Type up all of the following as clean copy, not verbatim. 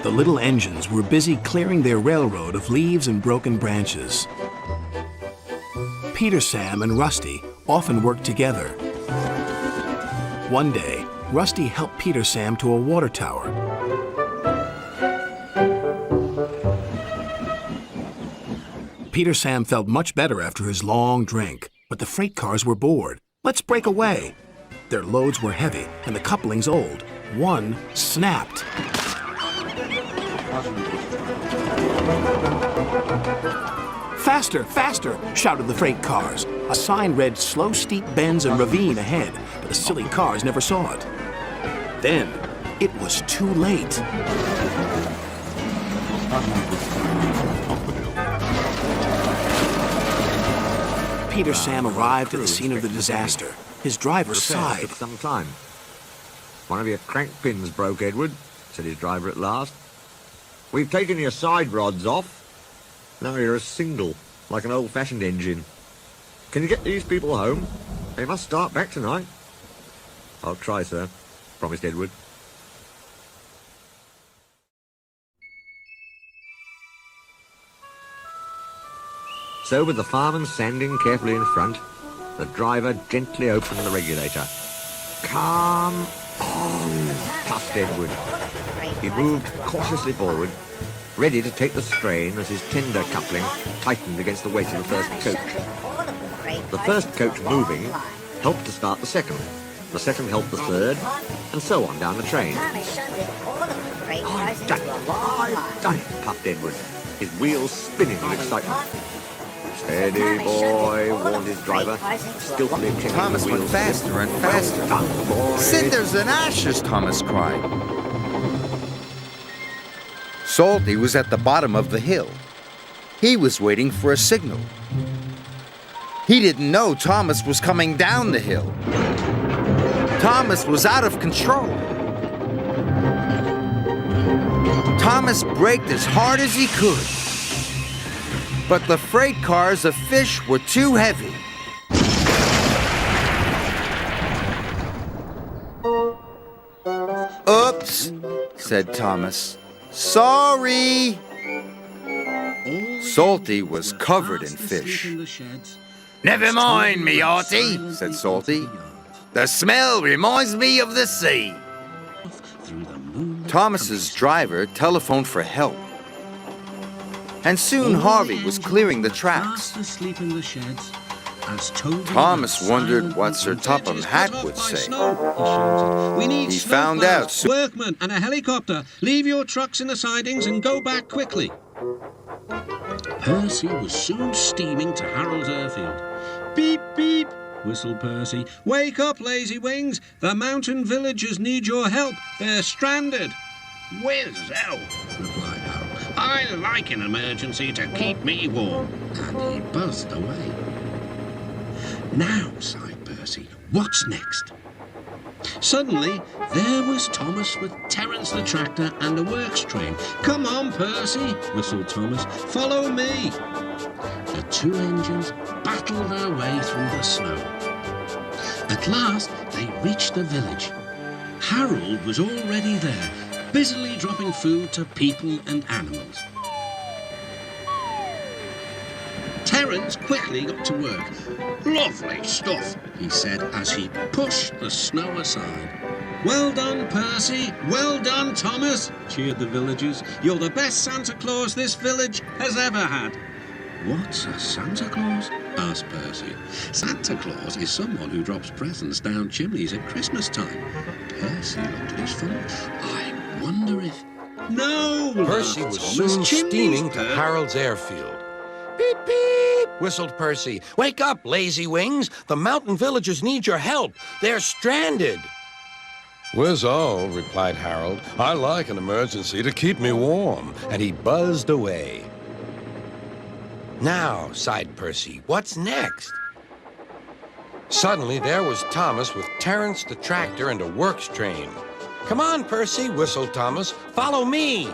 The little engines were busy clearing their railroad of leaves and broken branches. Peter, Sam, and Rusty often worked together. One day, Rusty helped Peter Sam to a water tower. Peter Sam felt much better after his long drink, but the freight cars were bored. Let's break away. Their loads were heavy and the couplings old. One snapped. Faster, faster, shouted the freight cars. A sign read slow steep bends and ravine ahead, but the silly cars never saw it. Then, it was too late. Peter Sam arrived at the scene of the disaster. His driver sighed. Took some time. One of your crank pins broke, Edward, said his driver at last. We've taken your side rods off. Now you're a single, like an old-fashioned engine. Can you get these people home? They must start back tonight. I'll try, sir, promised Edward. So with the fireman standing carefully in front, the driver gently opened the regulator. Come on, puffed Edward. He moved cautiously forward, ready to take the strain as his tender coupling tightened against the weight of the first coach. The first coach moving helped to start the second helped the third, and so on down the train. I've done it, puffed Edward, his wheels spinning with excitement. Steady, boy, warned his driver, skillfully checking Thomas the went wheels. faster and faster. Well done, boy. Cinders and ashes, Thomas cried. Salty was at the bottom of the hill. He was waiting for a signal. He didn't know Thomas was coming down the hill. Thomas was out of control. Thomas braked as hard as he could. But the freight cars of fish were too heavy. Oops, said Thomas. Sorry. Salty was covered in fish. Never mind me, Artie, said Salty. The smell reminds me of the sea. Thomas's driver telephoned for help. And soon Harvey was clearing the tracks. Thomas wondered what Sir Topham Hatt would say. He found out soon. Workmen and a helicopter. Leave your trucks in the sidings and go back quickly. Percy was soon steaming to Harold's airfield. Beep, beep, whistled Percy. Wake up, lazy wings. The mountain villagers need your help. They're stranded. Whiz-ow, replied Harold. I like an emergency to keep me warm. And he buzzed away. Now, sighed Percy, what's next? Suddenly, there was Thomas with Terence the tractor and a works train. Come on, Percy, whistled Thomas. Follow me. The two engines battled their way through the snow. At last, they reached the village. Harold was already there, busily dropping food to people and animals. Terence quickly got to work. Lovely stuff, he said as he pushed the snow aside. Well done, Percy. Well done, Thomas, cheered the villagers. You're the best Santa Claus this village has ever had. What's a Santa Claus? Asked Percy. Santa Claus is someone who drops presents down chimneys at Christmas time. Percy looked at his phone. I wonder if... No! Percy was soon steaming to Harold's airfield. Beep, beep, whistled Percy. Wake up, lazy wings. The mountain villagers need your help. They're stranded. Whiz-o, replied Harold. I like an emergency to keep me warm. And he buzzed away. Now, sighed Percy, what's next? Suddenly, there was Thomas with Terence the tractor and a works train. Come on, Percy, whistled Thomas. Follow me.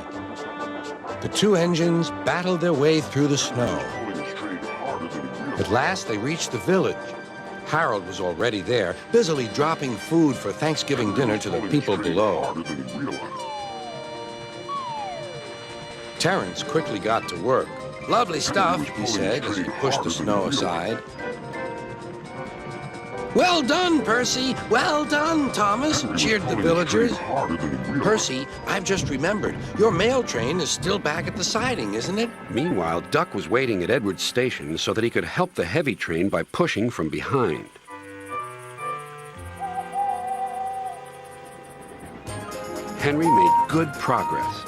The two engines battled their way through the snow. At last, they reached the village. Harold was already there, busily dropping food for Thanksgiving dinner to the people below. Terence quickly got to work. Lovely stuff, he said as he pushed the snow aside. Well done, Percy! Well done, Thomas! Cheered the villagers. Percy, I've just remembered. Your mail train is still back at the siding, isn't it? Meanwhile, Duck was waiting at Edward's station so that he could help the heavy train by pushing from behind. Henry made good progress.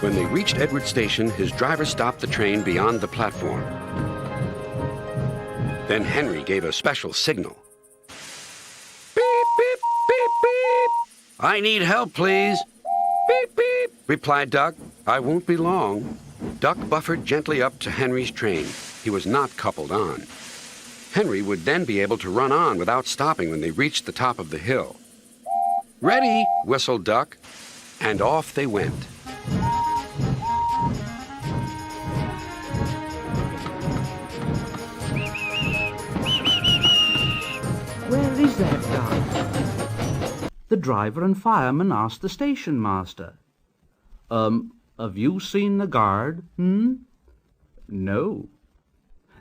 When they reached Edward's station, his driver stopped the train beyond the platform. Then Henry gave a special signal. Beep, beep, beep, beep. I need help, please. Beep, beep, replied Duck. I won't be long. Duck buffered gently up to Henry's train. He was not coupled on. Henry would then be able to run on without stopping when they reached the top of the hill. Ready, whistled Duck, and off they went. Where is that Duck? The driver and fireman asked the station master. Have you seen the guard? No.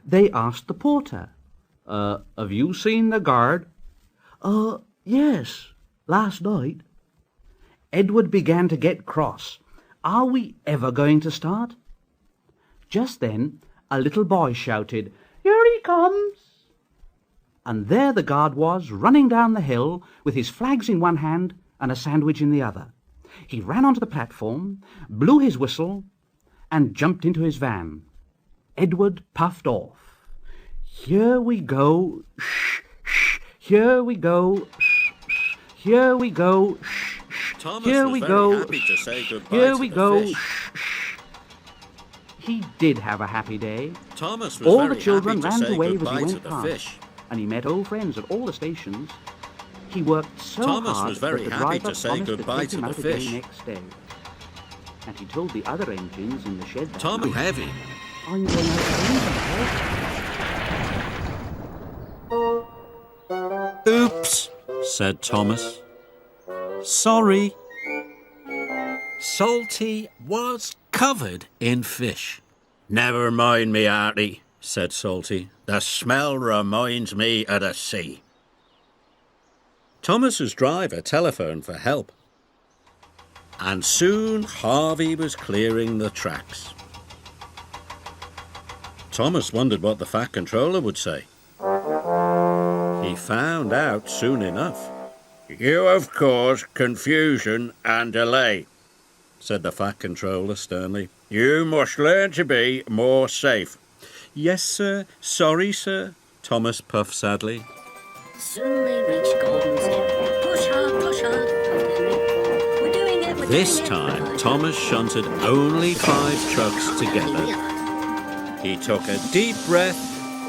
They asked the porter. Have you seen the guard? Yes, last night. Edward began to get cross. Are we ever going to start? Just then, a little boy shouted, Here he comes! And there the guard was, running down the hill, with his flags in one hand and a sandwich in the other. He ran onto the platform, blew his whistle, and jumped into his van. Edward puffed off. Here we go, shh, shh, here we go, shh, shh, here we go, shh, shh, here we go, here we go, shh, shh. He did have a happy day. Thomas was All very the children happy to ran say to wave as goodbye he to went the past, fish. and he met old friends at all the stations. He worked so Thomas hard was very that the happy driver to say promised goodbye take to him the out again fish. next day. And he told the other engines in the shed that Tommy night, Heavy. I'm going out to Oops, said Thomas. Sorry. Salty was covered in fish. Never mind me, Artie, said Salty. The smell reminds me of the sea. Thomas's driver telephoned for help. And soon Harvey was clearing the tracks. Thomas wondered what the Fat Controller would say. He found out soon enough. You have caused confusion and delay, said the Fat Controller sternly. You must learn to be more safe. Yes, sir. Sorry, sir, Thomas puffed sadly. Soon they reached Gordon's Hill. Push hard, push hard. We're doing it, we're This doing it. time, Thomas shunted only 5 trucks together. He took a deep breath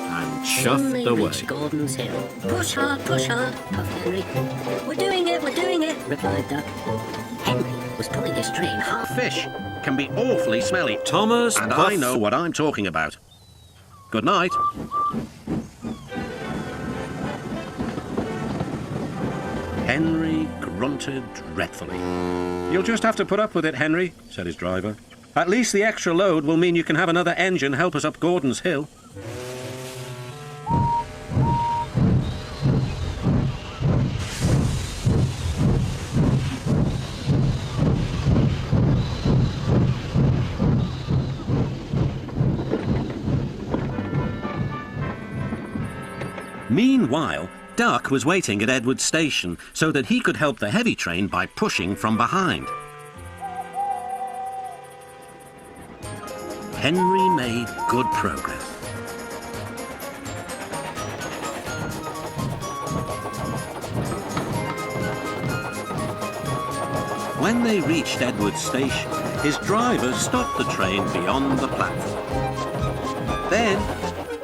and Soon chuffed they away. reached Gordon's Hill. Push hard, puffed Henry. We're doing it, replied Duck. Henry was pulling his train hard. Fish can be awfully smelly. Thomas, and I know what I'm talking about. Good night. Henry grunted dreadfully. You'll just have to put up with it, Henry, said his driver. At least the extra load will mean you can have another engine help us up Gordon's Hill. Meanwhile, Duck was waiting at Edward's station so that he could help the heavy train by pushing from behind. Henry made good progress. When they reached Edward's station, his driver stopped the train beyond the platform. Then,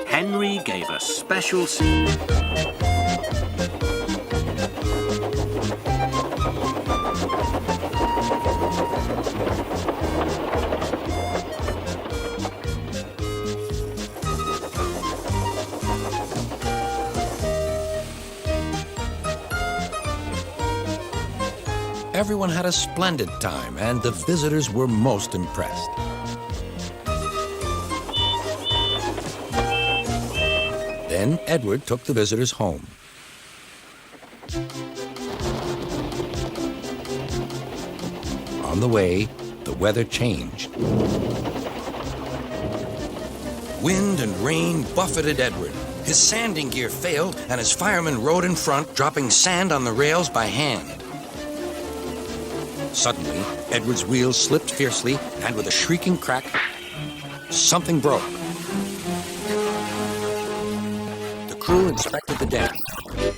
Henry gave a special signal. everyone had a splendid time, and the visitors were most impressed. Then Edward took the visitors home. On the way, the weather changed. Wind and rain buffeted Edward. His sanding gear failed, and his firemen rode in front, dropping sand on the rails by hand. Suddenly, Edward's wheels slipped fiercely, and with a shrieking crack, something broke. The crew inspected the dam.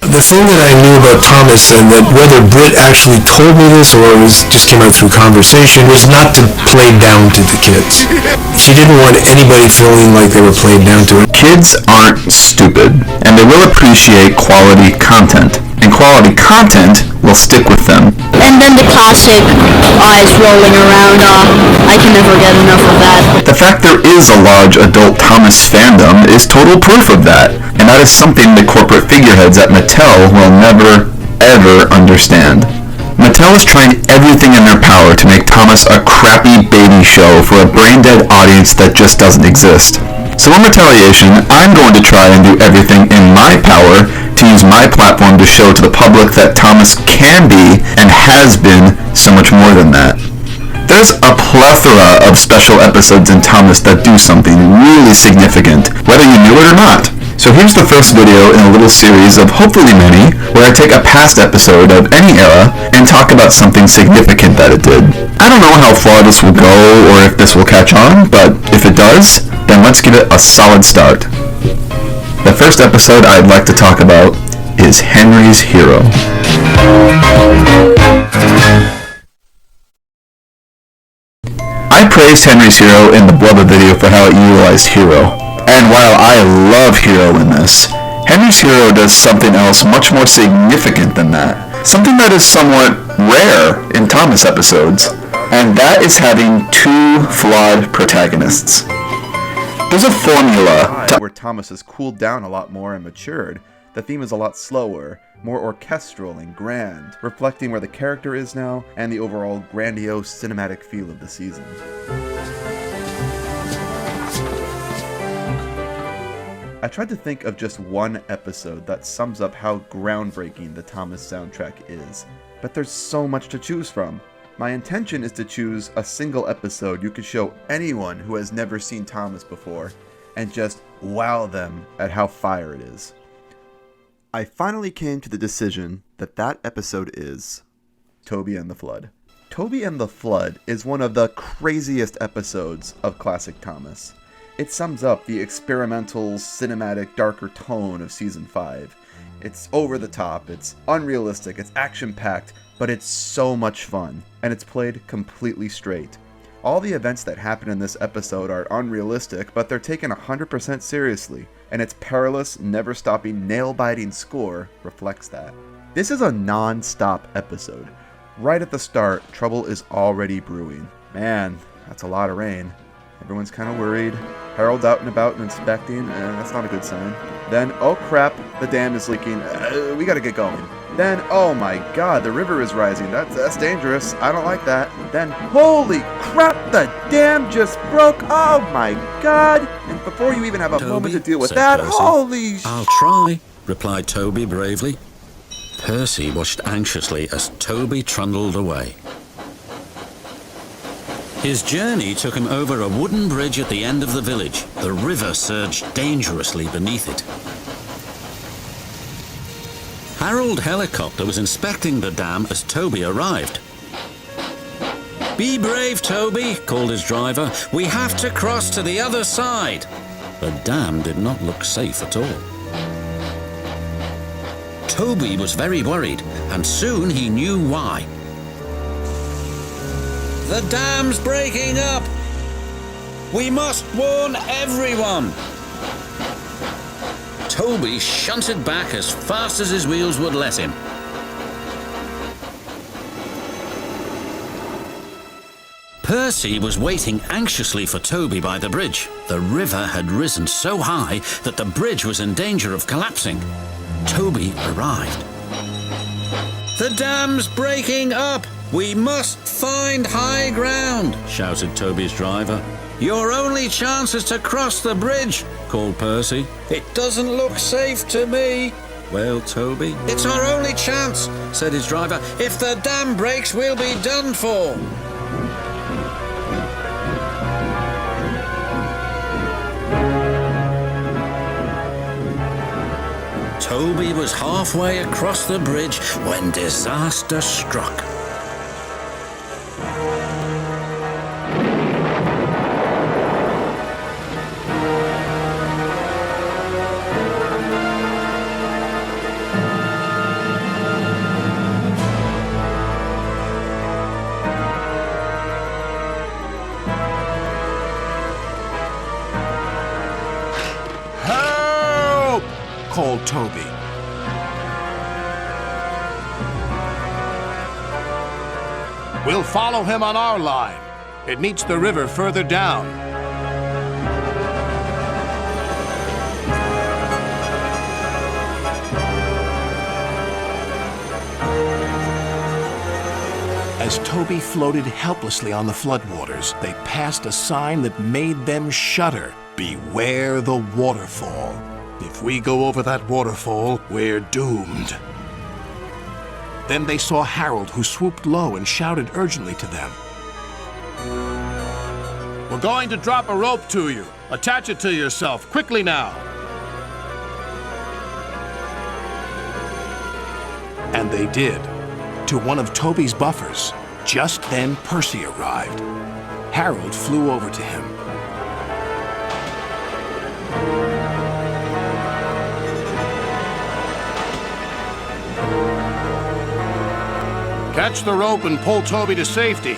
The thing that I knew about Thomas, and that whether Britt actually told me this or it was just came out through conversation, was not to play down to the kids. She didn't want anybody feeling like they were played down to her. Kids aren't stupid, and they will appreciate quality content. And quality content will stick with them. And then the classic eyes rolling around, I can never get enough of that. The fact there is a large adult Thomas fandom is total proof of that, and that is something the corporate figureheads at Mattel will never, ever understand. Mattel is trying everything in their power to make Thomas a crappy baby show for a brain-dead audience that just doesn't exist. So in retaliation, I'm going to try and do everything in my power to use my platform to show to the public that Thomas can be and has been so much more than that. There's a plethora of special episodes in Thomas that do something really significant, whether you knew it or not. So here's the first video in a little series of hopefully many, where I take a past episode of any era and talk about something significant that it did. I don't know how far this will go or if this will catch on, but if it does, then let's give it a solid start. The first episode I'd like to talk about is Henry's Hero. I praised Henry's Hero in the Blubber video for how it utilized Hero. And while I love Hero in this, Henry's Hero does something else much more significant than that. Something that is somewhat rare in Thomas episodes, and that is having two flawed protagonists. There's a formula where Thomas has cooled down a lot more and matured. The theme is a lot slower, more orchestral and grand, reflecting where the character is now and the overall grandiose cinematic feel of the season. I tried to think of just one episode that sums up how groundbreaking the Thomas soundtrack is, but there's so much to choose from. My intention is to choose a single episode you could show anyone who has never seen Thomas before, and just wow them at how fire it is. I finally came to the decision that that episode is Toby and the Flood. Toby and the Flood is one of the craziest episodes of classic Thomas. It sums up the experimental, cinematic, darker tone of Season 5. It's over the top, it's unrealistic, it's action-packed, but it's so much fun, and it's played completely straight. All the events that happen in this episode are unrealistic, but they're taken 100% seriously, and its perilous, never-stopping, nail-biting score reflects that. This is a non-stop episode. Right at the start, trouble is already brewing. Man, that's a lot of rain. Everyone's kind of worried. Harold's out and about and inspecting, that's not a good sign. Then, oh crap, the dam is leaking. We gotta get going. Then, oh my god, the river is rising. That's dangerous. I don't like that. Then, holy crap, the dam just broke. Oh my god. And before you even have a moment to deal with that, Percy. holy sh... I'll try, replied Toby bravely. Percy watched anxiously as Toby trundled away. His journey took him over a wooden bridge at the end of the village. The river surged dangerously beneath it. Harold Helicopter was inspecting the dam as Toby arrived. "Be brave, Toby," called his driver. "We have to cross to the other side." The dam did not look safe at all. Toby was very worried, and soon he knew why. "The dam's breaking up! We must warn everyone!" Toby shunted back as fast as his wheels would let him. Percy was waiting anxiously for Toby by the bridge. The river had risen so high that the bridge was in danger of collapsing. Toby arrived. "The dam's breaking up!" We must find high ground, shouted Toby's driver. Your only chance is to cross the bridge, called Percy. It doesn't look safe to me, wailed Toby. It's our only chance, said his driver. If the dam breaks, we'll be done for. Toby was halfway across the bridge when disaster struck. Help! Called Toby. We'll follow him on our line. It meets the river further down. As Toby floated helplessly on the floodwaters, they passed a sign that made them shudder. Beware the waterfall. If we go over that waterfall, we're doomed. Then they saw Harold, who swooped low and shouted urgently to them. We're going to drop a rope to you. Attach it to yourself, quickly now. And they did, to one of Toby's buffers. Just then Percy arrived. Harold flew over to him. Catch the rope and pull Toby to safety.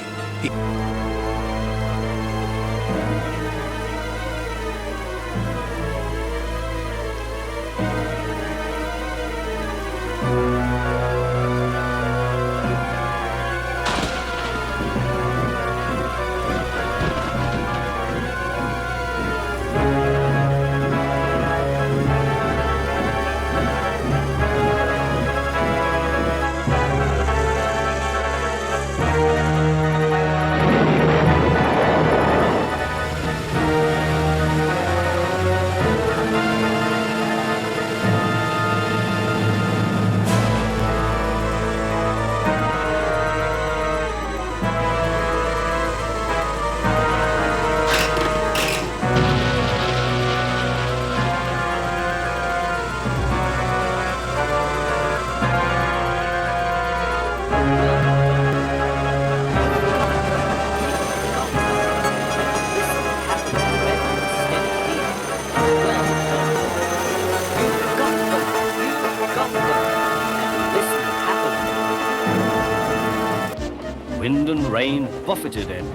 Wind and rain buffeted Ed.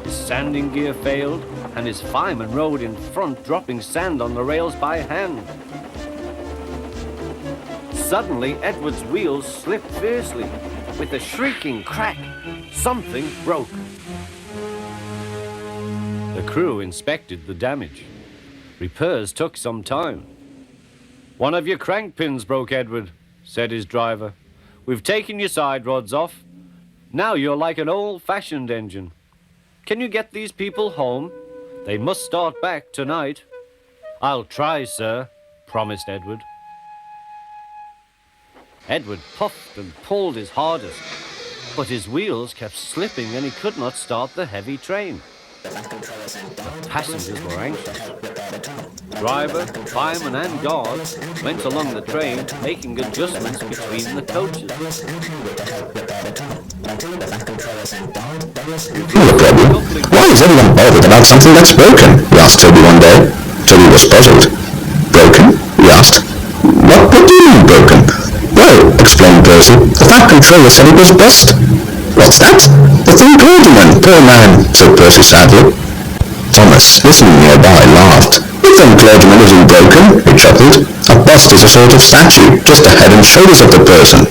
His sanding gear failed, and his fireman rode in front, dropping sand on the rails by hand. Suddenly, Edward's wheels slipped fiercely. With a shrieking crack, something broke. The crew inspected the damage. Repairs took some time. "One of your crank pins broke, Edward," said his driver. "We've taken your side rods off. Now you're like an old-fashioned engine. Can you get these people home? They must start back tonight." "I'll try, sir," promised Edward. Edward puffed and pulled his hardest, but his wheels kept slipping and he could not start the heavy train. The passengers were anxious. Driver, fireman and guard went along the train, making adjustments between the coaches. Why is everyone bothered about something that's broken? We asked Toby one day. Toby was puzzled. Broken? We asked. What do you mean broken? Well, explained Percy, the Fat Controller said it was bust. What's that? The thing clergyman, poor man, said Percy sadly. Thomas, listening nearby, laughed. The thing clergyman isn't broken, he chuckled. A bust is a sort of statue, just the head and shoulders of the person.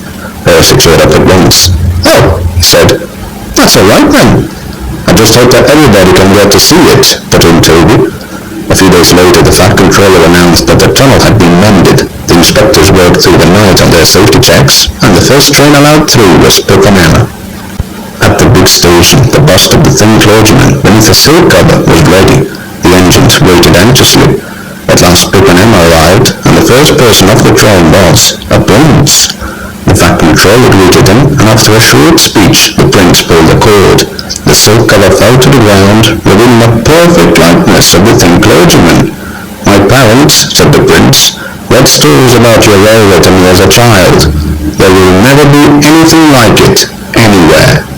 Percy cleared up at once. Oh, he said, that's all right then. I just hope that everybody can get to see it, put in Toby. A few days later, the Fat Controller announced that the tunnel had been mended. The inspectors worked through the night on their safety checks, and the first train allowed through was Picamana. next station, the bust of the thin clergyman beneath a silk cover was ready. The engines waited anxiously. At last Pip and Emma arrived, and the first person off the train was a prince. The fat controller greeted them, and after a short speech, the prince pulled the cord. The silk cover fell to the ground, revealing a perfect likeness of the thin clergyman. "My parents," said the prince, "read stories about your railway to me as a child. There will never be anything like it anywhere."